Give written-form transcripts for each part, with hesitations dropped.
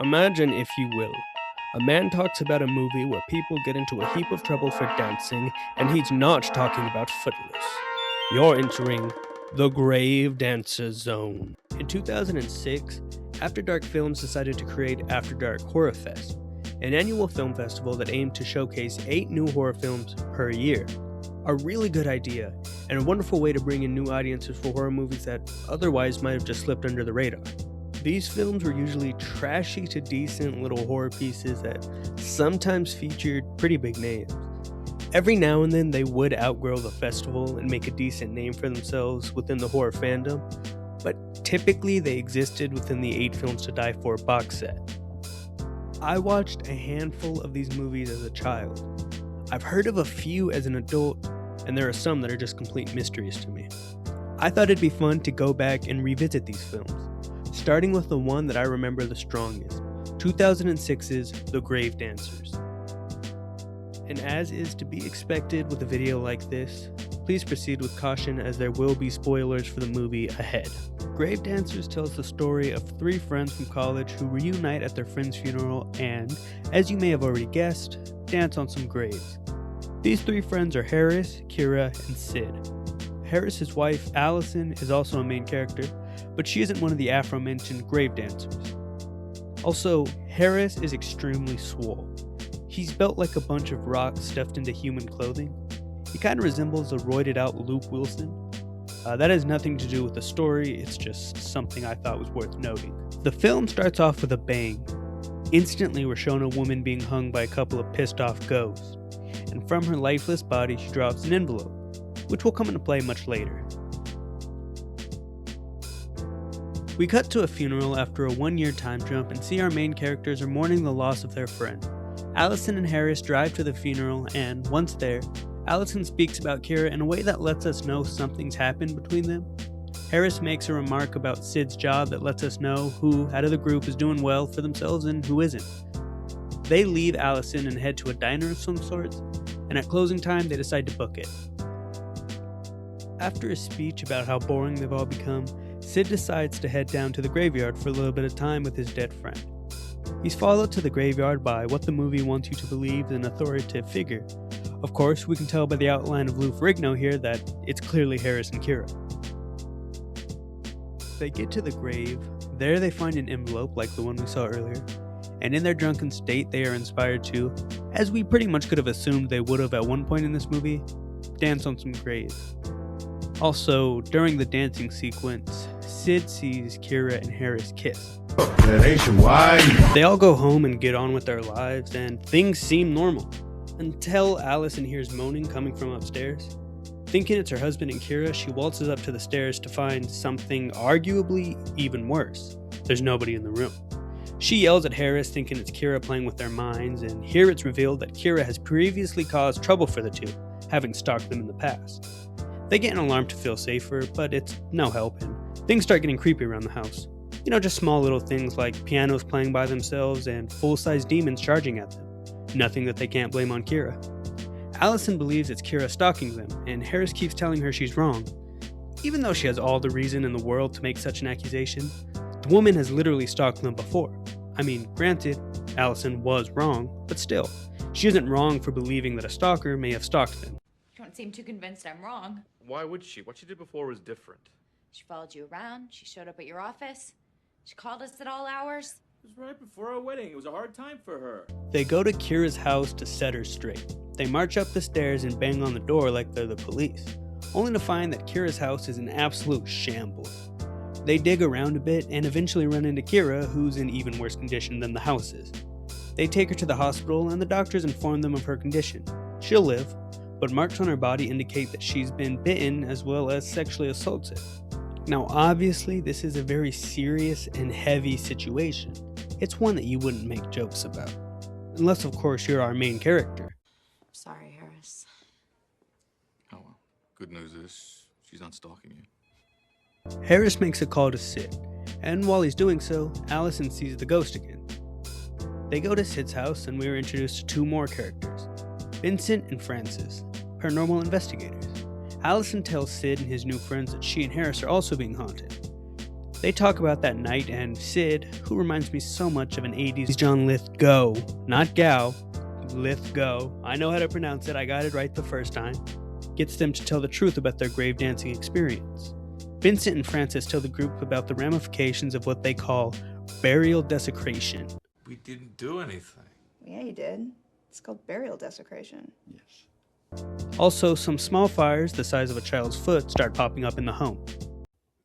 Imagine, if you will, a man talks about a movie where people get into a heap of trouble for dancing, and he's not talking about Footloose. You're entering the Gravedancers zone. In 2006, After Dark Films decided to create After Dark Horror Fest, an annual film festival that aimed to showcase 8 new horror films per year. A really good idea, and a wonderful way to bring in new audiences for horror movies that otherwise might have just slipped under the radar. These films were usually trashy to decent little horror pieces that sometimes featured pretty big names. Every now and then they would outgrow the festival and make a decent name for themselves within the horror fandom, but typically they existed within the 8 Films to Die For box set. I watched a handful of these movies as a child. I've heard of a few as an adult, and there are some that are just complete mysteries to me. I thought it'd be fun to go back and revisit these films, starting with the one that I remember the strongest, 2006's The Gravedancers. And as is to be expected with a video like this, please proceed with caution as there will be spoilers for the movie ahead. Gravedancers tells the story of 3 friends from college who reunite at their friend's funeral and, as you may have already guessed, dance on some graves. These 3 friends are Harris, Kira, and Sid. Harris's wife, Allison, is also a main character, but she isn't one of the aforementioned grave dancers. Also, Harris is extremely swole. He's built like a bunch of rocks stuffed into human clothing. He kind of resembles a roided out Luke Wilson. That has nothing to do with the story, it's just something I thought was worth noting. The film starts off with a bang. Instantly we're shown a woman being hung by a couple of pissed off ghosts, and from her lifeless body she drops an envelope, which will come into play much later. We cut to a funeral after a 1-year time jump and see our main characters are mourning the loss of their friend. Allison and Harris drive to the funeral and, once there, Allison speaks about Kira in a way that lets us know something's happened between them. Harris makes a remark about Sid's job that lets us know who out of the group is doing well for themselves and who isn't. They leave Allison and head to a diner of some sorts, and at closing time they decide to book it. After a speech about how boring they've all become, Sid decides to head down to the graveyard for a little bit of time with his dead friend. He's followed to the graveyard by what the movie wants you to believe is an authoritative figure. Of course, we can tell by the outline of Lou Ferrigno here that it's clearly Harris and Kira. They get to the grave. There they find an envelope like the one we saw earlier, and in their drunken state they are inspired to, as we pretty much could have assumed they would have at one point in this movie, dance on some graves. Also, during the dancing sequence, Sid sees Kira and Harris kiss. They all go home and get on with their lives, and things seem normal, until Allison hears moaning coming from upstairs. Thinking it's her husband and Kira, she waltzes up to the stairs to find something arguably even worse. There's nobody in the room. She yells at Harris thinking it's Kira playing with their minds, and here it's revealed that Kira has previously caused trouble for the two, having stalked them in the past. They get an alarm to feel safer, but it's no help, and things start getting creepy around the house. You know, just small little things like pianos playing by themselves and full-size demons charging at them. Nothing that they can't blame on Kira. Allison believes it's Kira stalking them, and Harris keeps telling her she's wrong. Even though she has all the reason in the world to make such an accusation, the woman has literally stalked them before. I mean, granted, Allison was wrong, but still, she isn't wrong for believing that a stalker may have stalked them. You don't seem too convinced I'm wrong. Why would she? What she did before was different. She followed you around. She showed up at your office. She called us at all hours. It was right before our wedding. It was a hard time for her. They go to Kira's house to set her straight. They march up the stairs and bang on the door like they're the police, only to find that Kira's house is an absolute shambles. They dig around a bit and eventually run into Kira, who's in even worse condition than the house is. They take her to the hospital and the doctors inform them of her condition. She'll live, but marks on her body indicate that she's been bitten as well as sexually assaulted. Now obviously this is a very serious and heavy situation. It's one that you wouldn't make jokes about. Unless of course you're our main character. Sorry, Harris. Oh well. Good news is, she's not stalking you. Harris makes a call to Sid, and while he's doing so, Allison sees the ghost again. They go to Sid's house and we are introduced to 2 more characters, Vincent and Francis, paranormal investigators. Allison tells Sid and his new friends that she and Harris are also being haunted. They talk about that night, and Sid, who reminds me so much of an 80s John Lithgow, not Gow, Lithgow, I know how to pronounce it, I got it right the first time, gets them to tell the truth about their grave dancing experience. Vincent and Francis tell the group about the ramifications of what they call burial desecration. We didn't do anything. Yeah, you did. It's called burial desecration. Yes. Also, some small fires the size of a child's foot start popping up in the home.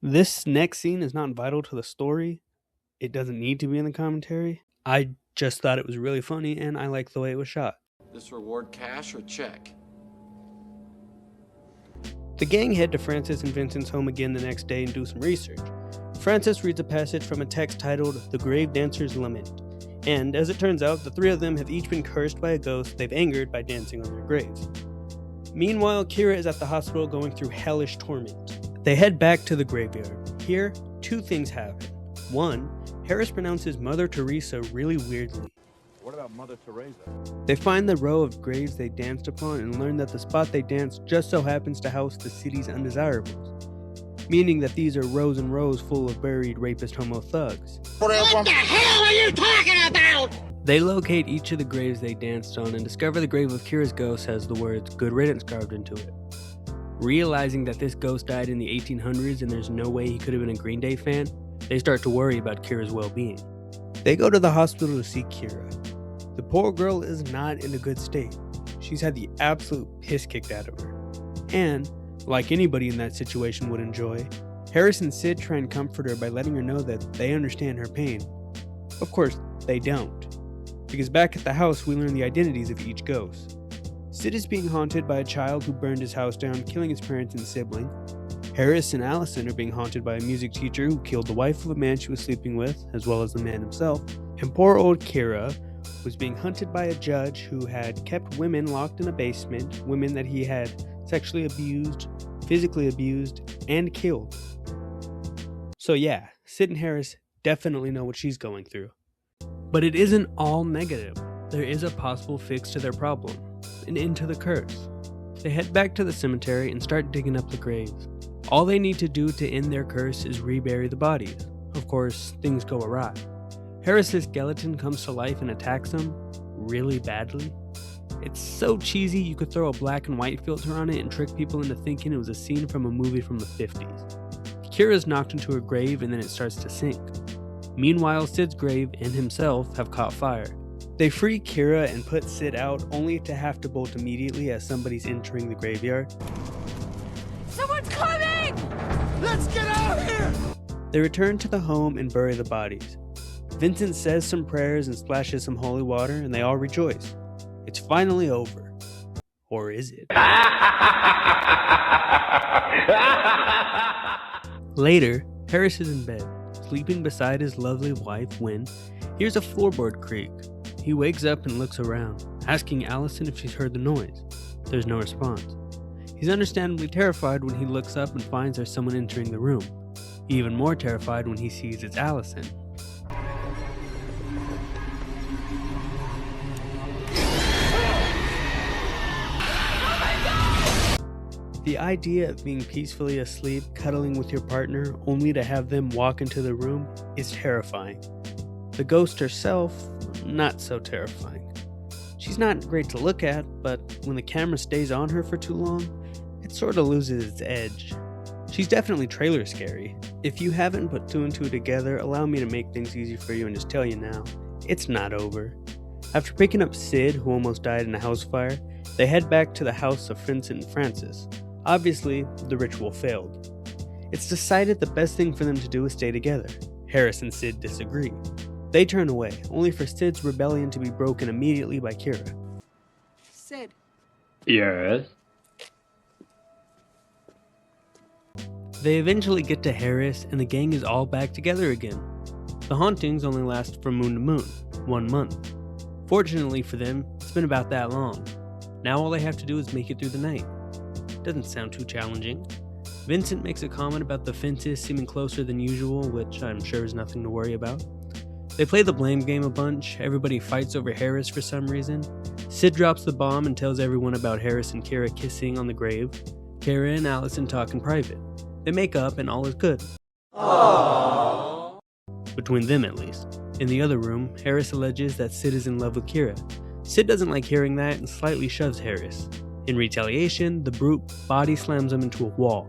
This next scene is not vital to the story. It doesn't need to be in the commentary. I just thought it was really funny, and I like the way it was shot. This reward cash or check? The gang head to Francis and Vincent's home again the next day and do some research. Francis reads a passage from a text titled The Gravedancers' Lament, and as it turns out, the three of them have each been cursed by a ghost they've angered by dancing on their graves. Meanwhile, Kira is at the hospital going through hellish torment. They head back to the graveyard. Here, two things happen. One, Harris pronounces Mother Teresa really weirdly. What about Mother Teresa? They find the row of graves they danced upon and learn that the spot they danced just so happens to house the city's undesirables, meaning that these are rows and rows full of buried rapist homo thugs. What the hell are you talking about? They locate each of the graves they danced on and discover the grave of Kira's ghost has the words "Good Riddance" carved into it. Realizing that this ghost died in the 1800s and there's no way he could have been a Green Day fan, they start to worry about Kira's well-being. They go to the hospital to see Kira. The poor girl is not in a good state. She's had the absolute piss kicked out of her. And, like anybody in that situation would enjoy, Harris and Sid try and comfort her by letting her know that they understand her pain. Of course, they don't. Because back at the house, we learn the identities of each ghost. Sid is being haunted by a child who burned his house down, killing his parents and sibling. Harris and Allison are being haunted by a music teacher who killed the wife of a man she was sleeping with, as well as the man himself. And poor old Kira was being hunted by a judge who had kept women locked in a basement, women that he had sexually abused, physically abused, and killed. So yeah, Sid and Harris definitely know what she's going through. But it isn't all negative. There is a possible fix to their problem, an end to the curse. They head back to the cemetery and start digging up the graves. All they need to do to end their curse is rebury the bodies. Of course, things go awry. Harris's skeleton comes to life and attacks them really badly. It's so cheesy you could throw a black and white filter on it and trick people into thinking it was a scene from a movie from the 50s. Kira's knocked into her grave and then it starts to sink. Meanwhile, Sid's grave and himself have caught fire. They free Kira and put Sid out, only to have to bolt immediately as somebody's entering the graveyard. Someone's coming! Let's get out of here! They return to the home and bury the bodies. Vincent says some prayers and splashes some holy water, and they all rejoice. It's finally over. Or is it? Later, Harris is in bed, sleeping beside his lovely wife when he hears a floorboard creak. He wakes up and looks around, asking Allison if she's heard the noise. There's no response. He's understandably terrified when he looks up and finds there's someone entering the room. Even more terrified when he sees it's Allison. The idea of being peacefully asleep, cuddling with your partner, only to have them walk into the room is terrifying. The ghost herself, not so terrifying. She's not great to look at, but when the camera stays on her for too long, it sort of loses its edge. She's definitely trailer scary. If you haven't put two and two together, allow me to make things easy for you and just tell you now, it's not over. After picking up Sid, who almost died in a house fire, they head back to the house of Vincent and Francis. Obviously, the ritual failed. It's decided the best thing for them to do is stay together. Harris and Sid disagree. They turn away, only for Sid's rebellion to be broken immediately by Kira. Sid. Yes? They eventually get to Harris, and the gang is all back together again. The hauntings only last from moon to moon, 1 month. Fortunately for them, it's been about that long. Now all they have to do is make it through the night. Doesn't sound too challenging. Vincent makes a comment about the fences seeming closer than usual, which I'm sure is nothing to worry about. They play the blame game a bunch, everybody fights over Harris for some reason. Sid drops the bomb and tells everyone about Harris and Kira kissing on the grave. Kira and Allison talk in private. They make up and all is good. Between them, at least. In the other room, Harris alleges that Sid is in love with Kira. Sid doesn't like hearing that and slightly shoves Harris. In retaliation, the brute body slams him into a wall.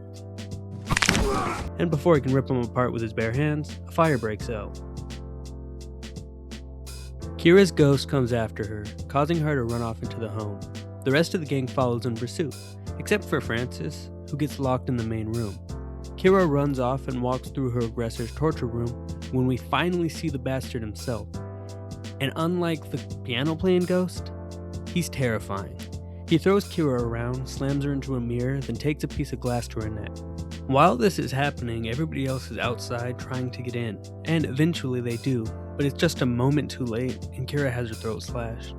And before he can rip him apart with his bare hands, a fire breaks out. Kira's ghost comes after her, causing her to run off into the home. The rest of the gang follows in pursuit, except for Francis, who gets locked in the main room. Kira runs off and walks through her aggressor's torture room when we finally see the bastard himself. And unlike the piano-playing ghost, he's terrifying. He throws Kira around, slams her into a mirror, then takes a piece of glass to her neck. While this is happening, everybody else is outside trying to get in, and eventually they do, but it's just a moment too late, and Kira has her throat slashed.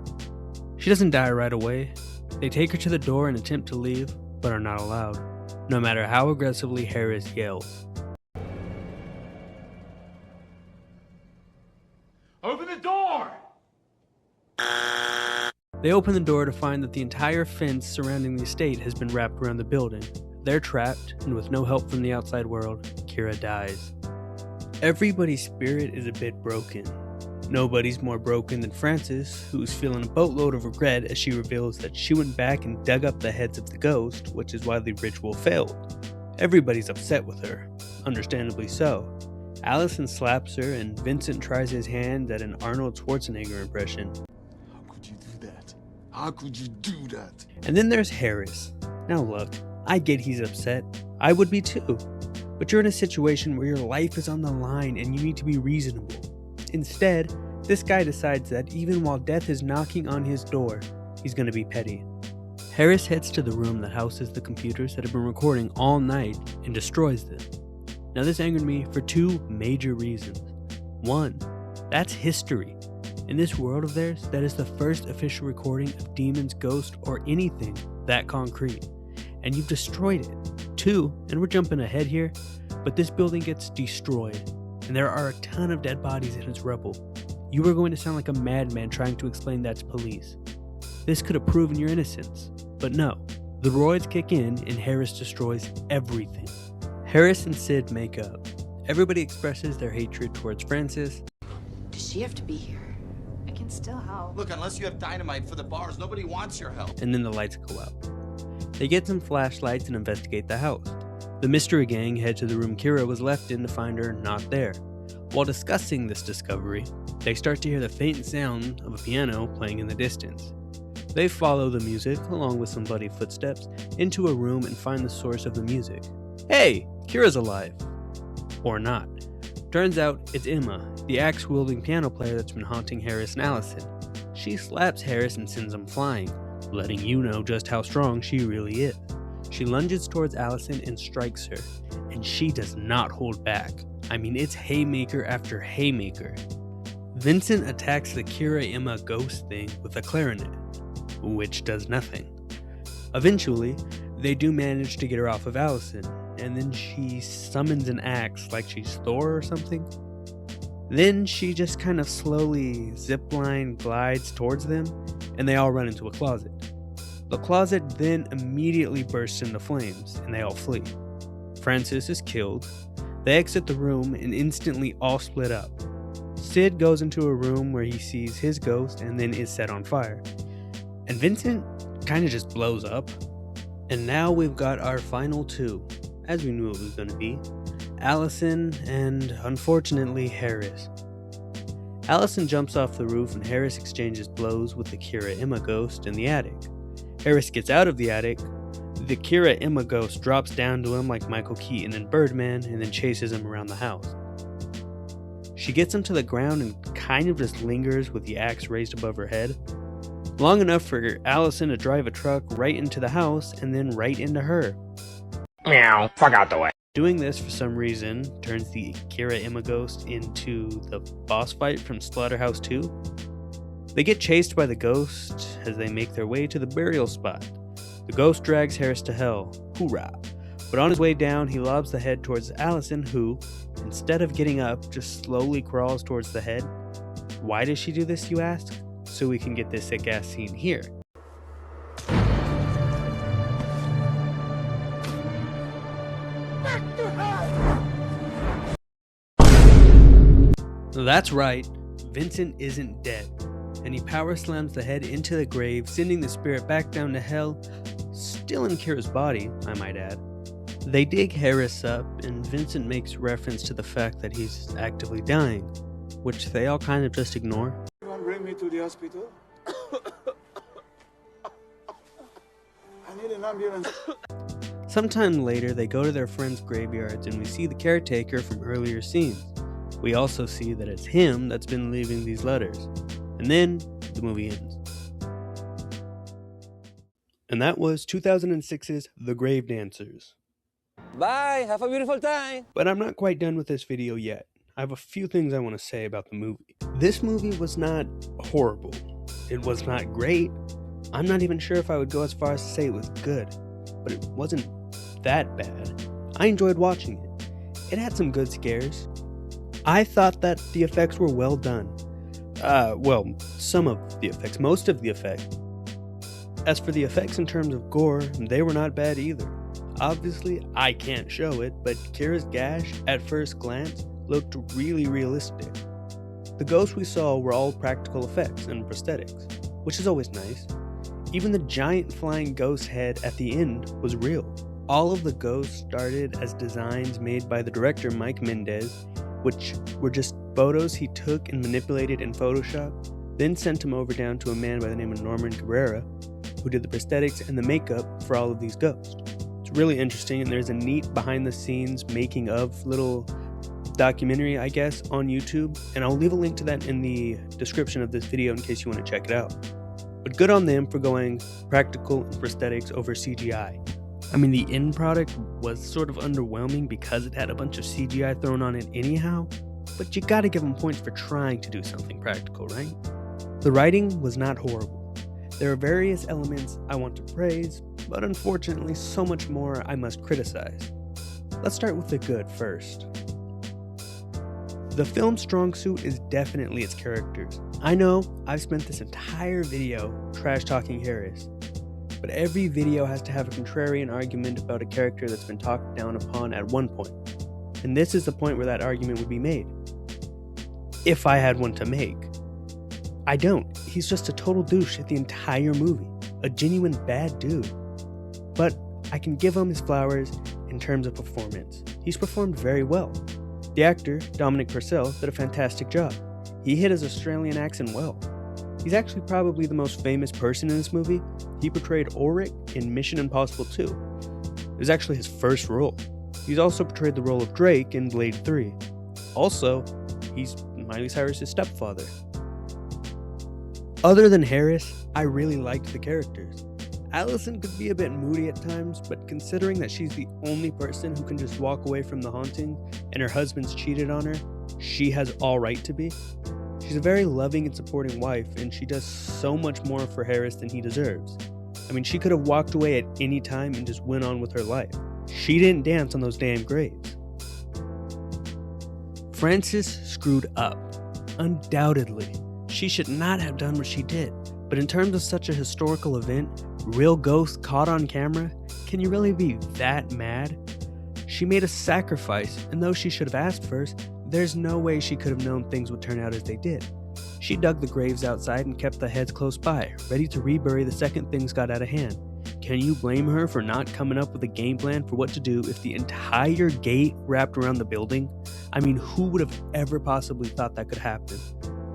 She doesn't die right away. They take her to the door and attempt to leave, but are not allowed, no matter how aggressively Harris yells. Open the door! They open the door to find that the entire fence surrounding the estate has been wrapped around the building. They're trapped, and with no help from the outside world, Kira dies. Everybody's spirit is a bit broken. Nobody's more broken than Frances, who's feeling a boatload of regret as she reveals that she went back and dug up the heads of the ghost, which is why the ritual failed. Everybody's upset with her, understandably so. Allison slaps her, and Vincent tries his hand at an Arnold Schwarzenegger impression. How could you do that? How could you do that? And then there's Harris. Now look, I get he's upset. I would be too. But you're in a situation where your life is on the line and you need to be reasonable. Instead, this guy decides that even while death is knocking on his door, he's going to be petty. Harris heads to the room that houses the computers that have been recording all night and destroys them. Now this angered me for two major reasons. One, that's history. In this world of theirs, that is the first official recording of demons, ghosts, or anything that concrete. And you've destroyed it. Two, and we're jumping ahead here, but this building gets destroyed, and there are a ton of dead bodies in its rubble. You are going to sound like a madman trying to explain that to police. This could have proven your innocence, but no. The roids kick in, and Harris destroys everything. Harris and Sid make up. Everybody expresses their hatred towards Frances. Does she have to be here? I can still help. Look, unless you have dynamite for the bars, nobody wants your help. And then the lights go out. They get some flashlights and investigate the house. The mystery gang head to the room Kira was left in to find her not there. While discussing this discovery, they start to hear the faint sound of a piano playing in the distance. They follow the music, along with some bloody footsteps, into a room and find the source of the music. Hey, Kira's alive. Or not. Turns out it's Emma, the axe-wielding piano player that's been haunting Harris and Allison. She slaps Harris and sends him flying, letting you know just how strong she really is. She lunges towards Allison and strikes her, and she does not hold back. I mean, it's haymaker after haymaker. Vincent attacks the Kira Emma ghost thing with a clarinet, which does nothing. Eventually, they do manage to get her off of Allison, and then she summons an axe like she's Thor or something. Then she just kind of slowly zipline glides towards them, and they all run into a closet. The closet then immediately bursts into flames, and they all flee. Francis is killed. They exit the room and instantly all split up. Sid goes into a room where he sees his ghost and then is set on fire. And Vincent kind of just blows up. And now we've got our final two, as we knew it was going to be, Allison and, unfortunately, Harris. Allison jumps off the roof and Harris exchanges blows with the Kira Emma ghost in the attic. Harris gets out of the attic. The Kira Emma ghost drops down to him like Michael Keaton in Birdman and then chases him around the house. She gets him to the ground and kind of just lingers with the axe raised above her head. Long enough for Allison to drive a truck right into the house and then right into her. Meow, fuck out the way. Doing this for some reason turns the Kira Emma ghost into the boss fight from Slaughterhouse 2. They get chased by the ghost as they make their way to the burial spot. The ghost drags Harris to hell. Hoorah! But on his way down, he lobs the head towards Allison, who, instead of getting up, just slowly crawls towards the head. Why does she do this, you ask? So we can get this sick-ass scene here. That's right, Vincent isn't dead, and he power slams the head into the grave, sending the spirit back down to hell, still in Kira's body, I might add. They dig Harris up, and Vincent makes reference to the fact that he's actively dying, which they all kind of just ignore. You want to bring me to the hospital? I need an ambulance. Sometime later, they go to their friends' graveyards, and we see the caretaker from earlier scenes. We also see that it's him that's been leaving these letters. And then, the movie ends. And that was 2006's The Gravedancers. Bye, have a beautiful time. But I'm not quite done with this video yet. I have a few things I want to say about the movie. This movie was not horrible. It was not great. I'm not even sure if I would go as far as to say it was good, but it wasn't that bad. I enjoyed watching it. It had some good scares. I thought that the effects were well done. Well, some of the effects, most of the effects. As for the effects in terms of gore, they were not bad either. Obviously, I can't show it, but Kira's gash, at first glance, looked really realistic. The ghosts we saw were all practical effects and prosthetics, which is always nice. Even the giant flying ghost head at the end was real. All of the ghosts started as designs made by the director Mike Mendez, which were just photos he took and manipulated in Photoshop, then sent him over down to a man by the name of Norman Cabrera, who did the prosthetics and the makeup for all of these ghosts. It's really interesting, and there's a neat behind-the-scenes making of little documentary, I guess, on YouTube, and I'll leave a link to that in the description of this video in case you want to check it out. But good on them for going practical and prosthetics over CGI. I mean, the end product was sort of underwhelming because it had a bunch of CGI thrown on it anyhow, but you gotta give them points for trying to do something practical, right? The writing was not horrible. There are various elements I want to praise, but unfortunately so much more I must criticize. Let's start with the good first. The film's strong suit is definitely its characters. I know I've spent this entire video trash-talking Harris, but every video has to have a contrarian argument about a character that's been talked down upon at one point. And this is the point where that argument would be made. If I had one to make. I don't. He's just a total douche at the entire movie. A genuine bad dude. But I can give him his flowers in terms of performance. He's performed very well. The actor, Dominic Purcell, did a fantastic job. He hit his Australian accent well. He's actually probably the most famous person in this movie. He portrayed Ulrich in Mission Impossible 2. It was actually his first role. He's also portrayed the role of Drake in Blade 3. Also, he's Miley Cyrus' stepfather. Other than Harris, I really liked the characters. Allison could be a bit moody at times, but considering that she's the only person who can just walk away from the haunting and her husband's cheated on her, she has all right to be. She's a very loving and supporting wife, and she does so much more for Harris than he deserves. I mean, she could have walked away at any time and just went on with her life. She didn't dance on those damn graves. Frances screwed up. Undoubtedly. She should not have done what she did. But in terms of such a historical event, real ghosts caught on camera, can you really be that mad? She made a sacrifice, and though she should have asked first, there's no way she could have known things would turn out as they did. She dug the graves outside and kept the heads close by, ready to rebury the second things got out of hand. Can you blame her for not coming up with a game plan for what to do if the entire gate wrapped around the building? I mean, who would have ever possibly thought that could happen?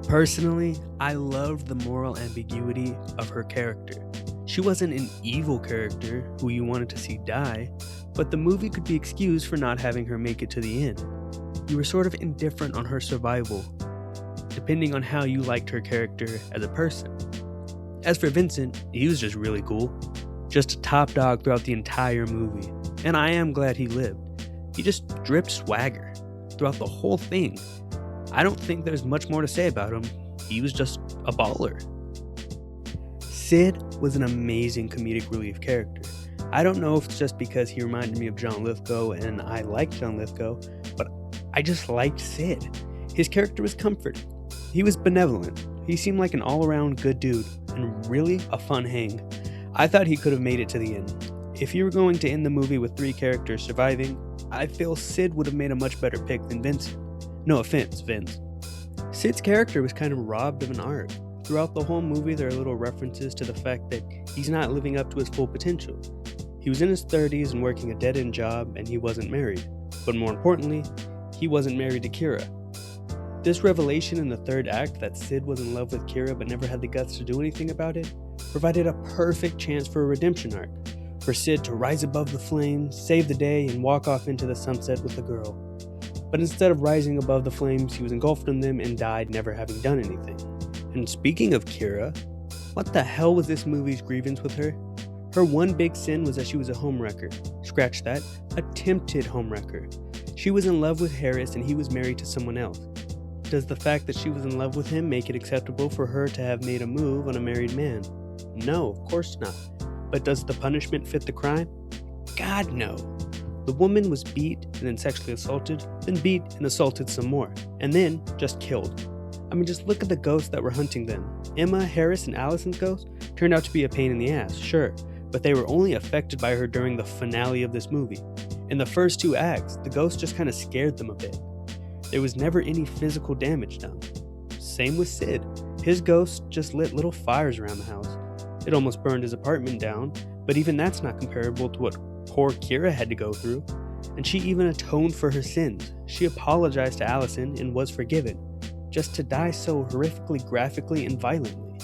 Personally, I loved the moral ambiguity of her character. She wasn't an evil character who you wanted to see die, but the movie could be excused for not having her make it to the end. You were sort of indifferent on her survival, depending on how you liked her character as a person. As for Vincent, he was just really cool. Just a top dog throughout the entire movie, and I am glad he lived. He just dripped swagger throughout the whole thing. I don't think there's much more to say about him. He was just a baller. Sid was an amazing comedic relief character. I don't know if it's just because he reminded me of John Lithgow and I liked John Lithgow, but I just liked Sid. His character was comforting. He was benevolent. He seemed like an all-around good dude and really a fun hang. I thought he could have made it to the end. If you were going to end the movie with 3 characters surviving, I feel Sid would have made a much better pick than Vincent. No offense, Vince. Sid's character was kind of robbed of an arc. Throughout the whole movie, there are little references to the fact that he's not living up to his full potential. He was in his 30s and working a dead-end job, and he wasn't married. But more importantly, he wasn't married to Kira. This revelation in the third act that Sid was in love with Kira but never had the guts to do anything about it provided a perfect chance for a redemption arc, for Sid to rise above the flames, save the day, and walk off into the sunset with the girl. But instead of rising above the flames, he was engulfed in them and died never having done anything. And speaking of Kira, what the hell was this movie's grievance with her? Her one big sin was that she was a homewrecker. Scratch that, attempted homewrecker. She was in love with Harris and he was married to someone else. Does the fact that she was in love with him make it acceptable for her to have made a move on a married man? No, of course not. But does the punishment fit the crime? God, no. The woman was beat and then sexually assaulted, then beat and assaulted some more, and then just killed. I mean, just look at the ghosts that were hunting them. Emma, Harris, and Allison's ghosts turned out to be a pain in the ass, sure, but they were only affected by her during the finale of this movie. In the first 2 acts, the ghosts just kind of scared them a bit. There was never any physical damage done. Same with Sid. His ghost just lit little fires around the house. It almost burned his apartment down, but even that's not comparable to what poor Kira had to go through. And she even atoned for her sins. She apologized to Allison and was forgiven, just to die so horrifically, graphically, and violently.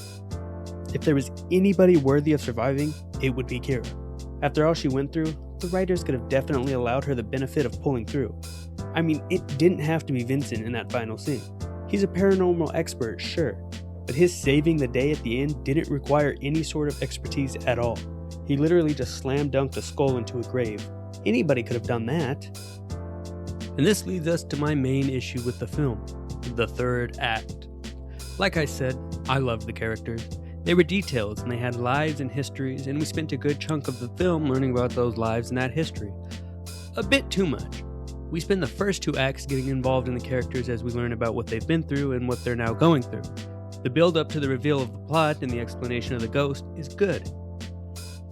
If there was anybody worthy of surviving, it would be Kira. After all she went through, the writers could have definitely allowed her the benefit of pulling through. I mean, it didn't have to be Vincent in that final scene. He's a paranormal expert, sure, but his saving the day at the end didn't require any sort of expertise at all. He literally just slam dunked a skull into a grave. Anybody could have done that. And this leads us to my main issue with the film, the third act. Like I said, I loved the characters. They were details and they had lives and histories, and we spent a good chunk of the film learning about those lives and that history. A bit too much. We spend the first 2 acts getting involved in the characters as we learn about what they've been through and what they're now going through. The build up to the reveal of the plot and the explanation of the ghost is good.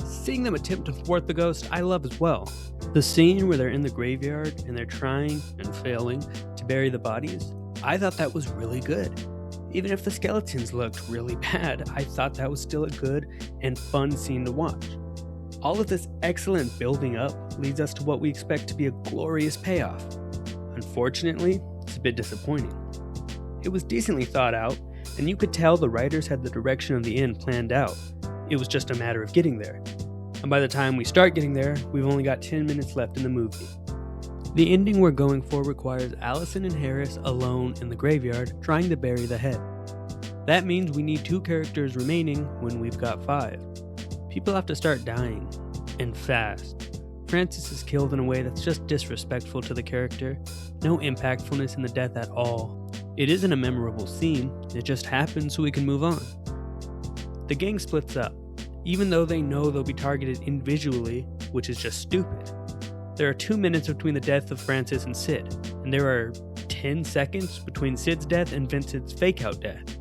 Seeing them attempt to thwart the ghost, I love as well. The scene where they're in the graveyard and they're trying and failing to bury the bodies, I thought that was really good. Even if the skeletons looked really bad, I thought that was still a good and fun scene to watch. All of this excellent building up leads us to what we expect to be a glorious payoff. Unfortunately, it's a bit disappointing. It was decently thought out, and you could tell the writers had the direction of the end planned out. It was just a matter of getting there. And by the time we start getting there, we've only got 10 minutes left in the movie. The ending we're going for requires Allison and Harris alone in the graveyard trying to bury the head. That means we need 2 characters remaining when we've got 5. People have to start dying, and fast. Francis is killed in a way that's just disrespectful to the character. No impactfulness in the death at all. It isn't a memorable scene, it just happens so we can move on. The gang splits up, even though they know they'll be targeted individually, which is just stupid. There are 2 minutes between the death of Francis and Sid, and there are 10 seconds between Sid's death and Vincent's fake-out death.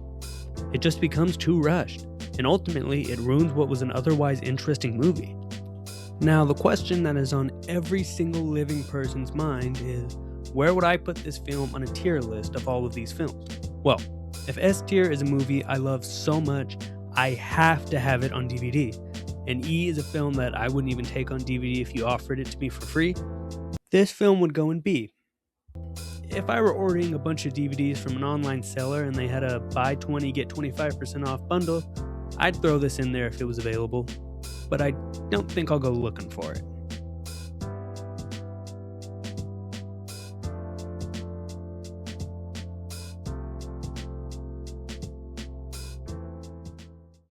It just becomes too rushed, and ultimately it ruins what was an otherwise interesting movie. Now, the question that is on every single living person's mind is, where would I put this film on a tier list of all of these films? Well, if S tier is a movie I love so much, I have to have it on DVD. And E is a film that I wouldn't even take on DVD if you offered it to me for free. This film would go in B. If I were ordering a bunch of DVDs from an online seller and they had a buy 20 get 25% off bundle, I'd throw this in there if it was available. But I don't think I'll go looking for it.